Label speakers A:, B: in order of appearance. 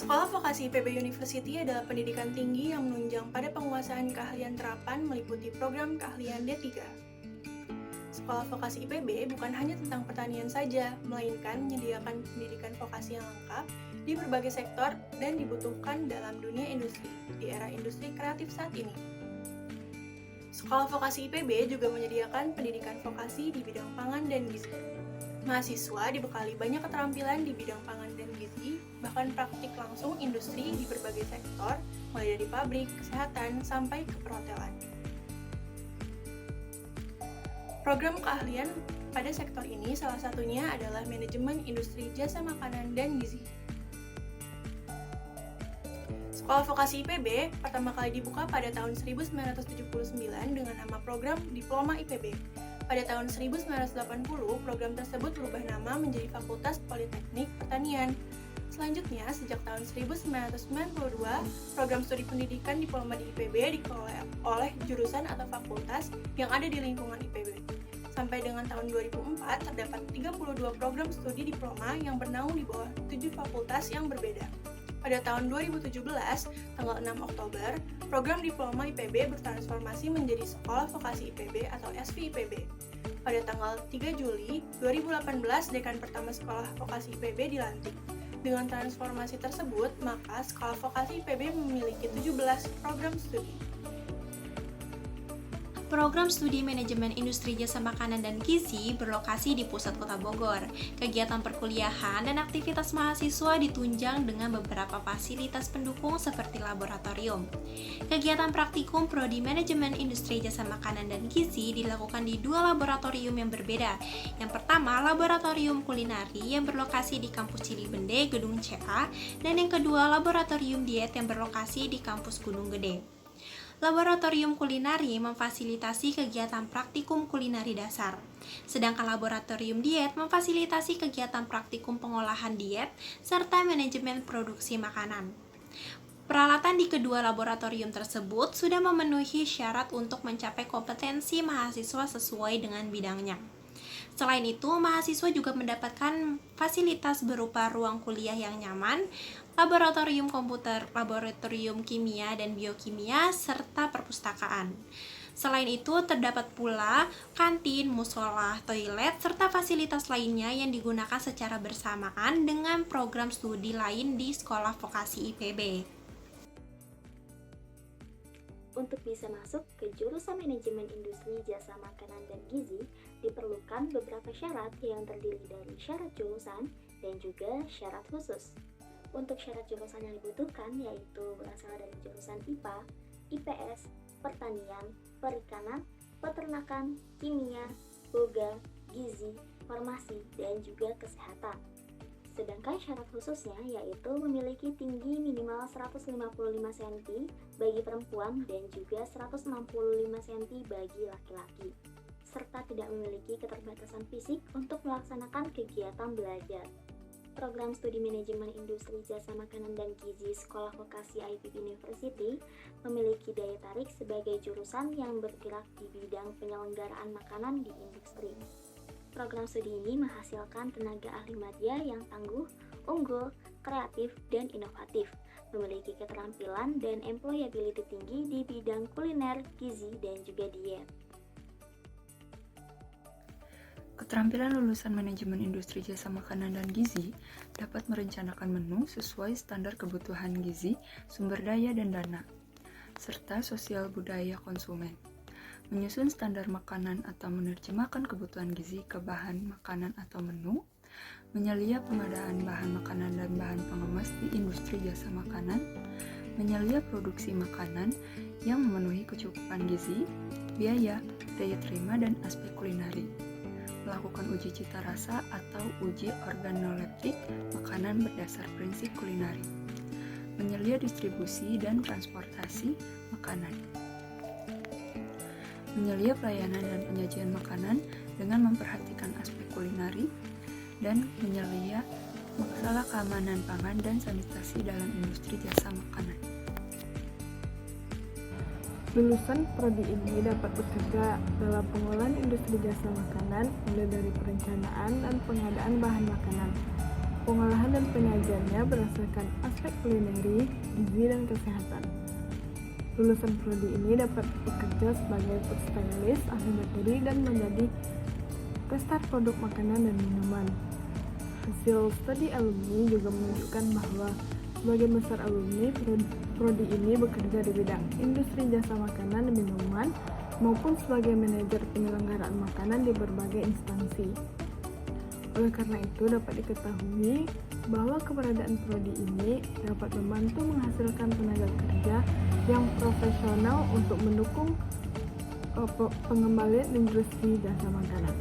A: Sekolah Vokasi IPB University adalah pendidikan tinggi yang menunjang pada penguasaan keahlian terapan meliputi program keahlian D3. Sekolah Vokasi IPB bukan hanya tentang pertanian saja, melainkan menyediakan pendidikan vokasi yang lengkap di berbagai sektor dan dibutuhkan dalam dunia industri di era industri kreatif saat ini. Sekolah Vokasi IPB juga menyediakan pendidikan vokasi di bidang pangan dan gizi. Mahasiswa dibekali banyak keterampilan di bidang pangan dan gizi, bahkan praktik langsung industri di berbagai sektor, mulai dari pabrik, kesehatan, sampai ke perhotelan. Program keahlian pada sektor ini salah satunya adalah manajemen industri jasa makanan dan gizi. Sekolah Vokasi IPB pertama kali dibuka pada tahun 1979 dengan nama program Diploma IPB. Pada tahun 1980, program tersebut berubah nama menjadi Fakultas Politeknik Pertanian. Selanjutnya, sejak tahun 1992, program studi pendidikan diploma di IPB dikelola oleh jurusan atau fakultas yang ada di lingkungan IPB. Sampai dengan tahun 2004, terdapat 32 program studi diploma yang bernaung di bawah 7 fakultas yang berbeda. Pada tahun 2017, tanggal 6 Oktober, program Diploma IPB bertransformasi menjadi Sekolah Vokasi IPB atau SVIPB. Pada tanggal 3 Juli 2018, dekan pertama Sekolah Vokasi IPB dilantik. Dengan transformasi tersebut, maka Sekolah Vokasi IPB memiliki 17 program studi.
B: Program Studi Manajemen Industri Jasa Makanan dan Gizi berlokasi di pusat kota Bogor. Kegiatan perkuliahan dan aktivitas mahasiswa ditunjang dengan beberapa fasilitas pendukung seperti laboratorium. Kegiatan praktikum Prodi Manajemen Industri Jasa Makanan dan Gizi dilakukan di dua laboratorium yang berbeda. Yang pertama, Laboratorium Kulinari yang berlokasi di Kampus Cilibende, Gedung CA, dan yang kedua, Laboratorium Diet yang berlokasi di Kampus Gunung Gede. Laboratorium kulinari memfasilitasi kegiatan praktikum kulinari dasar, sedangkan laboratorium diet memfasilitasi kegiatan praktikum pengolahan diet serta manajemen produksi makanan. Peralatan di kedua laboratorium tersebut sudah memenuhi syarat untuk mencapai kompetensi mahasiswa sesuai dengan bidangnya. Selain itu, mahasiswa juga mendapatkan fasilitas berupa ruang kuliah yang nyaman, laboratorium komputer, laboratorium kimia dan biokimia, serta perpustakaan. Selain itu, terdapat pula kantin, musola, toilet, serta fasilitas lainnya yang digunakan secara bersamaan dengan program studi lain di Sekolah Vokasi IPB.
C: Untuk bisa masuk ke jurusan Manajemen Industri Jasa Makanan dan Gizi, diperlukan beberapa syarat yang terdiri dari syarat jurusan dan juga syarat khusus. Untuk syarat jurusan yang dibutuhkan yaitu berasal dari jurusan IPA, IPS, Pertanian, Perikanan, Peternakan, Kimia, Boga, Gizi, Farmasi, dan juga Kesehatan. Sedangkan syarat khususnya yaitu memiliki tinggi minimal 155 cm bagi perempuan dan juga 165 cm bagi laki-laki, serta tidak memiliki keterbatasan fisik untuk melaksanakan kegiatan belajar. Program Studi Manajemen Industri Jasa Makanan dan Gizi Sekolah Vokasi IPB University memiliki daya tarik sebagai jurusan yang bergerak di bidang penyelenggaraan makanan di industri. Program studi ini menghasilkan tenaga ahli madya yang tangguh, unggul, kreatif, dan inovatif, memiliki keterampilan dan employability tinggi di bidang kuliner, gizi, dan juga diet.
D: Keterampilan lulusan Manajemen Industri Jasa Makanan dan Gizi dapat merencanakan menu sesuai standar kebutuhan gizi, sumber daya, dan dana, serta sosial budaya konsumen. Menyusun standar makanan atau menerjemahkan kebutuhan gizi ke bahan makanan atau menu, menyelia pengadaan bahan makanan dan bahan pengemas di industri jasa makanan, menyelia produksi makanan yang memenuhi kecukupan gizi, biaya, daya terima, dan aspek kulineri, melakukan uji cita rasa atau uji organoleptik makanan berdasar prinsip kulineri, menyelia distribusi dan transportasi makanan, menyelia pelayanan dan penyajian makanan dengan memperhatikan aspek kulineri, dan menyelia masalah keamanan pangan dan sanitasi dalam industri jasa makanan.
E: Lulusan prodi ini dapat bekerja dalam pengolahan industri jasa makanan mulai dari perencanaan dan pengadaan bahan makanan, pengolahan dan penyajiannya berdasarkan aspek kulineri, gizi, dan kesehatan. Lulusan prodi ini dapat bekerja sebagai food stylist, ahli materi, dan menjadi testar produk makanan dan minuman. Hasil studi alumni juga menunjukkan bahwa sebagian besar alumni prodi ini bekerja di bidang industri jasa makanan dan minuman maupun sebagai manajer penyelenggaraan makanan di berbagai instansi. Oleh karena itu dapat diketahui bahwa keberadaan prodi ini dapat membantu menghasilkan tenaga kerja yang profesional untuk mendukung pengembalian industri jasa makanan.